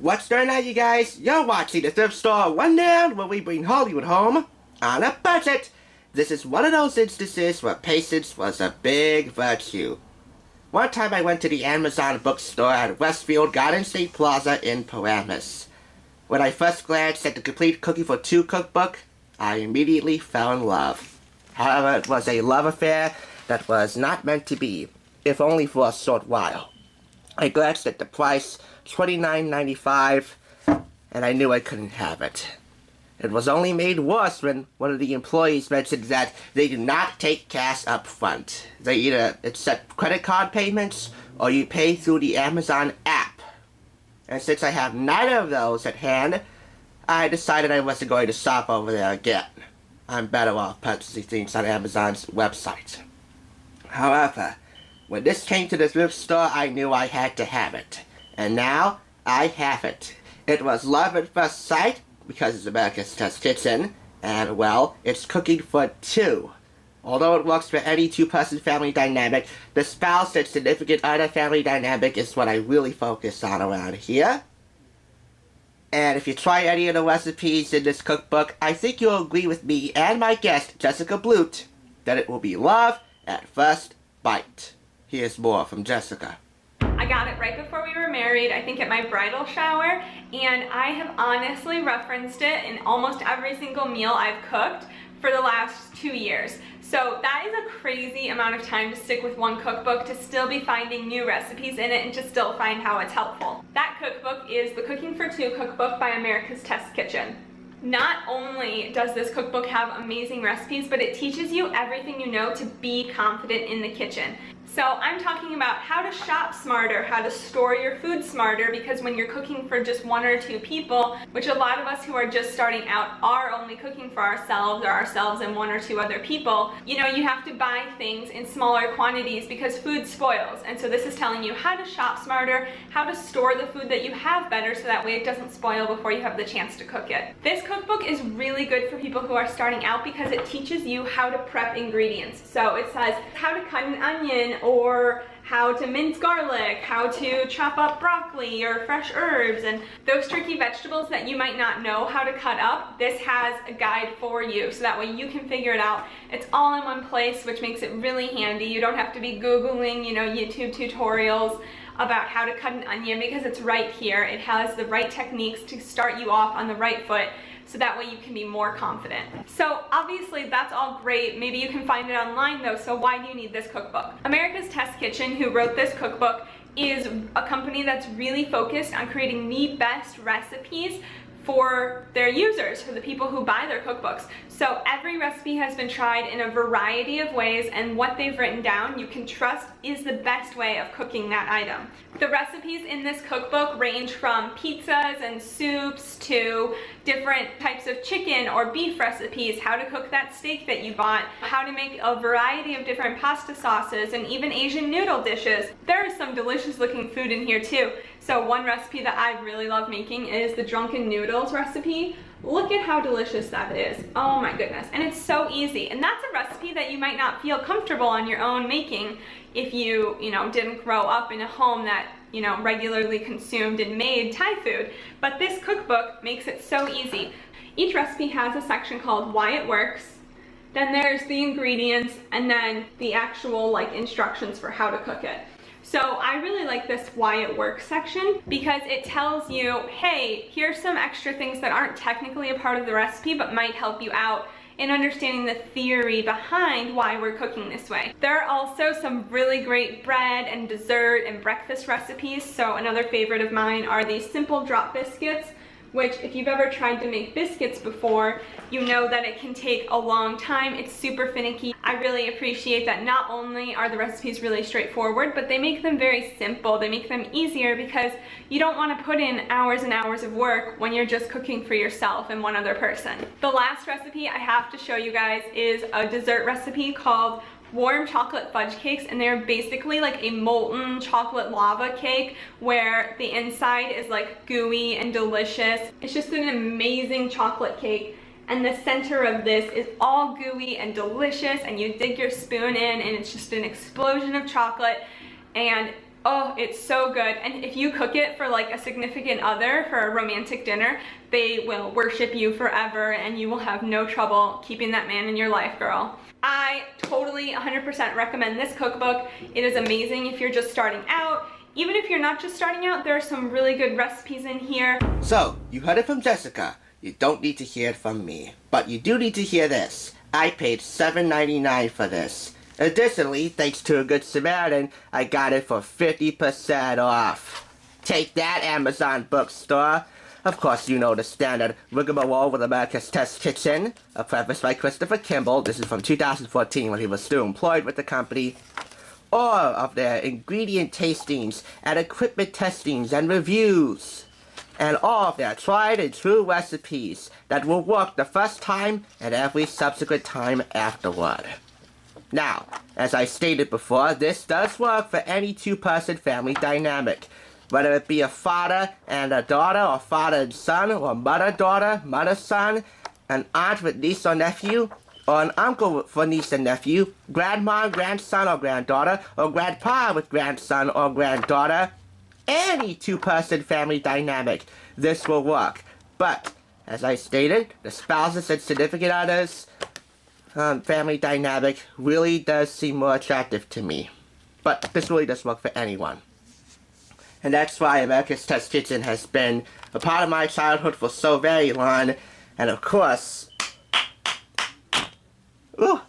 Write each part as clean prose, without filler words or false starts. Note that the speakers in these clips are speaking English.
What's going on, you guys? You're watching the Thrift Store Rundown, where we bring Hollywood home on a budget. This is one of those instances where patience was a big virtue. One time I went to the Amazon bookstore at Westfield Garden State Plaza in Paramus. When I first glanced at the Complete Cooking for Two cookbook, I immediately fell in love. However, it was a love affair that was not meant to be, if only for a short while. I glanced at the price, $29.95, and I knew I couldn't have it. It was only made worse when one of the employees mentioned that they do not take cash up front. They either accept credit card payments or you pay through the Amazon app. And since I have neither of those at hand, I decided I wasn't going to shop over there again. I'm better off purchasing things on Amazon's website. However, when this came to the thrift store, I knew I had to have it. And now, I have it. It was love at first sight, because it's America's Test Kitchen, and, well, it's cooking for two. Although it works for any two-person family dynamic, the spouse and significant other family dynamic is what I really focus on around here. And if you try any of the recipes in this cookbook, I think you'll agree with me and my guest, Jessica Blut, that it will be love at first bite. Here's more from Jessica. I got it right before we were married, I think at my bridal shower, and I have honestly referenced it in almost every single meal I've cooked for the last 2 years. So that is a crazy amount of time to stick with one cookbook, to still be finding new recipes in it and to still find how it's helpful. That cookbook is the Cooking for Two cookbook by America's Test Kitchen. Not only does this cookbook have amazing recipes, but it teaches you everything you know to be confident in the kitchen. So I'm talking about how to shop smarter, how to store your food smarter, because when you're cooking for just one or two people, which a lot of us who are just starting out are only cooking for ourselves or ourselves and one or two other people, you know, you have to buy things in smaller quantities because food spoils. And so this is telling you how to shop smarter, how to store the food that you have better so that way it doesn't spoil before you have the chance to cook it. This cookbook is really good for people who are starting out because it teaches you how to prep ingredients. So it says how to cut an onion, or how to mince garlic, how to chop up broccoli or fresh herbs, and those tricky vegetables that you might not know how to cut up. This has a guide for you, so that way you can figure it out. It's all in one place, which makes it really handy. You don't have to be Googling, you know, YouTube tutorials about how to cut an onion, because it's right here. It has the right techniques to start you off on the right foot, so that way you can be more confident. So obviously that's all great. Maybe you can find it online though, so why do you need this cookbook? America's Test Kitchen, who wrote this cookbook, is a company that's really focused on creating the best recipes for their users, for the people who buy their cookbooks. So every recipe has been tried in a variety of ways, and what they've written down you can trust is the best way of cooking that item. The recipes in this cookbook range from pizzas and soups to different types of chicken or beef recipes, how to cook that steak that you bought, how to make a variety of different pasta sauces, and even Asian noodle dishes. There is some delicious looking food in here too. So one recipe that I really love making is the drunken noodles recipe. Look at how delicious that is. Oh my goodness. And it's so easy. And that's a recipe that you might not feel comfortable on your own making if you didn't grow up in a home that, regularly consumed and made Thai food. But this cookbook makes it so easy. Each recipe has a section called Why It Works. Then there's the ingredients, and then the actual instructions for how to cook it. So I really like this Why It Works section because it tells you, hey, here's some extra things that aren't technically a part of the recipe but might help you out in understanding the theory behind why we're cooking this way. There are also some really great bread and dessert and breakfast recipes. So another favorite of mine are these simple drop biscuits, which if you've ever tried to make biscuits before, you know that it can take a long time. It's super finicky. I really appreciate that not only are the recipes really straightforward, but they make them very simple. They make them easier because you don't want to put in hours and hours of work when you're just cooking for yourself and one other person. The last recipe I have to show you guys is a dessert recipe called warm chocolate fudge cakes, and they're basically like a molten chocolate lava cake where the inside is like gooey and delicious. It's just an amazing chocolate cake, and the center of this is all gooey and delicious, and you dig your spoon in and it's just an explosion of chocolate, and Oh, it's so good. And if you cook it for like a significant other for a romantic dinner, they will worship you forever and you will have no trouble keeping that man in your life, girl. I totally 100% recommend this cookbook. It is amazing if you're just starting out. Even if you're not just starting out, there are some really good recipes in here. So, you heard it from Jessica. You don't need to hear it from me. But you do need to hear this. I paid $7.99 for this. Additionally, thanks to a good Samaritan, I got it for 50% off. Take that, Amazon bookstore. Of course, you know the standard rigmarole with America's Test Kitchen, a preface by Christopher Kimball. This is from 2014 when he was still employed with the company. All of their ingredient tastings and equipment testings and reviews. And all of their tried and true recipes that will work the first time and every subsequent time afterward. Now, as I stated before, this does work for any two-person family dynamic. Whether it be a father and a daughter, or father and son, or mother-daughter, mother-son, an aunt with niece or nephew, or an uncle for niece and nephew, grandma, grandson or granddaughter, or grandpa with grandson or granddaughter. Any two-person family dynamic, this will work. But, as I stated, the spouses and significant others family dynamic really does seem more attractive to me. But this really does work for anyone. And that's why America's Test Kitchen has been a part of my childhood for so very long. And of course... Ooh!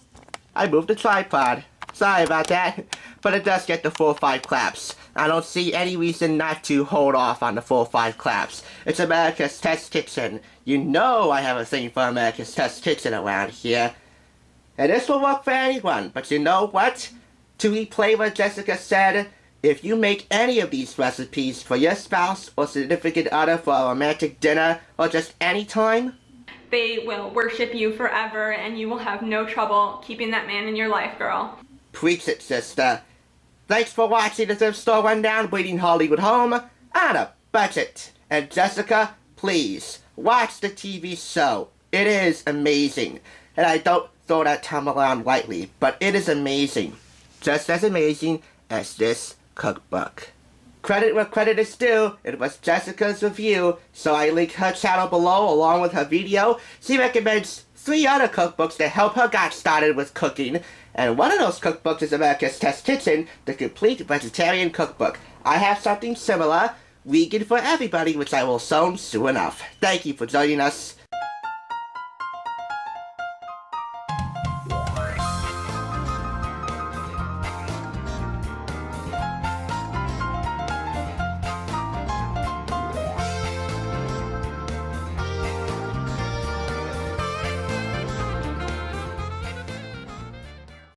I moved the tripod. Sorry about that. But it does get the full 5 claps. I don't see any reason not to hold off on the full 5 claps. It's America's Test Kitchen. You know I have a thing for America's Test Kitchen around here. And this will work for anyone. But you know what? To replay what Jessica said, if you make any of these recipes for your spouse or significant other for a romantic dinner or just any time, they will worship you forever and you will have no trouble keeping that man in your life, girl. Preach it, sister. Thanks for watching the Thrift Store Rundown, bringing Hollywood home on a budget. And Jessica, please, watch the TV show. It is amazing. And I don't throw that term around lightly, but it is amazing. Just as amazing as this cookbook. Credit where credit is due, it was Jessica's review, so I link her channel below along with her video. She recommends 3 other cookbooks that help her get started with cooking, and one of those cookbooks is America's Test Kitchen, the complete vegetarian cookbook. I have something similar, vegan for everybody, which I will soon enough. Thank you for joining us.